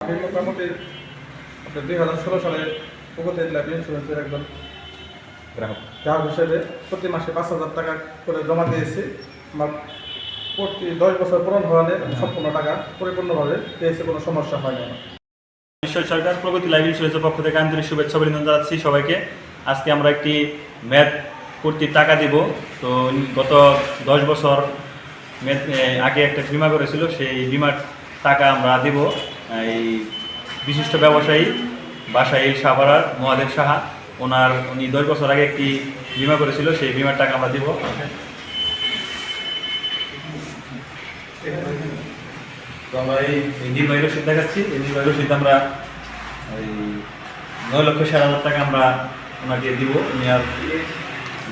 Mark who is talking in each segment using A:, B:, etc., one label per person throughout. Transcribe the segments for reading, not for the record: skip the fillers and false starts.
A: আমি মোটামুটি আপনার 2016 সালে প্রগতি লাইফ ইন্স্যুরেন্সের একজন গ্রাহক হিসেবে প্রতি মাসে 5,000 টাকা করে জমা দিয়েছি। আমার প্রতি 10 বছর পূরণ হওয়ালে সম্পূর্ণ টাকা পরিপূর্ণভাবে পেয়েছে, কোনো সমস্যা হয় না।
B: ঈশ্বর সরকার প্রগতি লাইফ ইন্স্যুরেন্সের পক্ষ থেকে আন্তরিক শুভেচ্ছা অভিনন্দন জানাচ্ছি সবাইকে। আজকে আমরা একটি ম্যাথ কর্তৃক টাকা দিব। তো গত 10 বছর আগে একটা বিমা করেছিল, সেই বিমার টাকা আমরা দিব এই বিশিষ্ট ব্যবসায়ী বাসায়ী সাভারার মহাদেব সাহা। উনি 10 বছর আগে একটি বিমা করেছিল, সেই বিমার টাকা আমরা দিব। তো আমরা এই নির্বাহী রসিদ দেখাচ্ছি। এই নির্বাহী রসিদ আমরা এই 9,60,000 টাকা আমরা ওনাকে দিব। উনি আর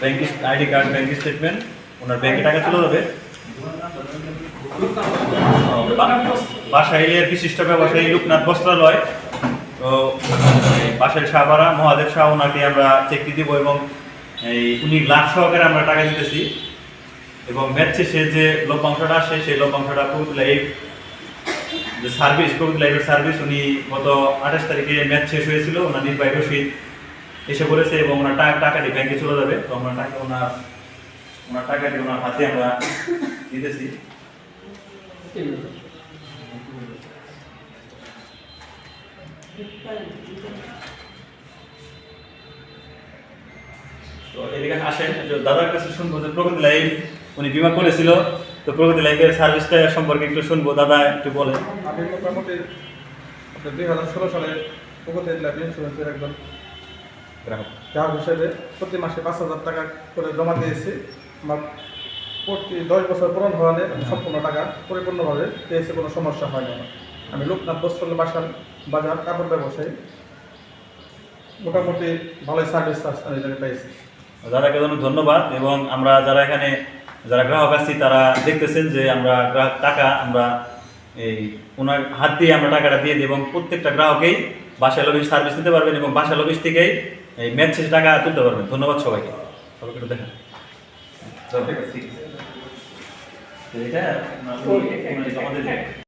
B: bank ID card, bank statement, ওনার ব্যাংকে টাকা চলে যাবে। বাসাইলের বিশিষ্ট ব্যবসায়ী লোকনাথ বস্ত্রালয়, তো বাসাইল সাভারা মহাদেব শাহ, ওনাকে আমরা চেকটি দিব এবং উনি লাভ সহকারে আমরা টাকা দিতেছি। এবং ম্যাচ শেষে যে লভ্যাংশটা আসে, সেই লভ্যাংশটা প্রগতি লাইফ যে সার্ভিস, প্রগতি লাইফের সার্ভিস, উনি গত 28 তারিখে ম্যাচ শেষ হয়েছিল, ওনার নির্বাহী রসিদ এসে বলেছে এবং ওনার টাকাটি ব্যাংকে চলে যাবে। তো আমরা ওনার টাকাটি ওনার হাতে আমরা দিতেছি। তো এদিকে আসেন, দাদার কাছে শুনবো যে প্রগতি লাইফ উনি বিমা করেছিল, তো প্রগতি লাইফের সার্ভিসটা সম্পর্কে একটু শুনবো। দাদা একটু বলেন।
A: আমি মোটামুটি আপনার 2016 সালে প্রগতি লাইফ ইন্স্যুরেন্সের একজন গ্রাহক হিসেবে প্রতি মাসে 5,000 টাকা করে জমা দিয়েছি। আমার প্রতি 10 বছর পূরণ হওয়ালে সম্পূর্ণ টাকা পরিপূর্ণভাবে পেয়েছে, কোনো সমস্যা হয় না। আমি লোকনাথ বস্ত্রালয় বাজার কাপড় ব্যবসায়ী, মোটামুটি ভালোই সার্ভিস আমি পেয়েছি।
B: দাদাকে ধন্যবাদ। এবং আমরা যারা গ্রাহক আছি তারা দেখতেছেন যে আমরা টাকা আমরা এই ওনার হাত দিয়ে আমরা টাকাটা দিয়ে দিই এবং প্রত্যেকটা গ্রাহকেই বাসায় লবিস সার্ভিস নিতে পারবেন এবং বাসায় লবিস থেকেই এই ম্যাচ শেষে টাকা তুলতে পারবেন। ধন্যবাদ সবাইকে। একটু দেখেন এটা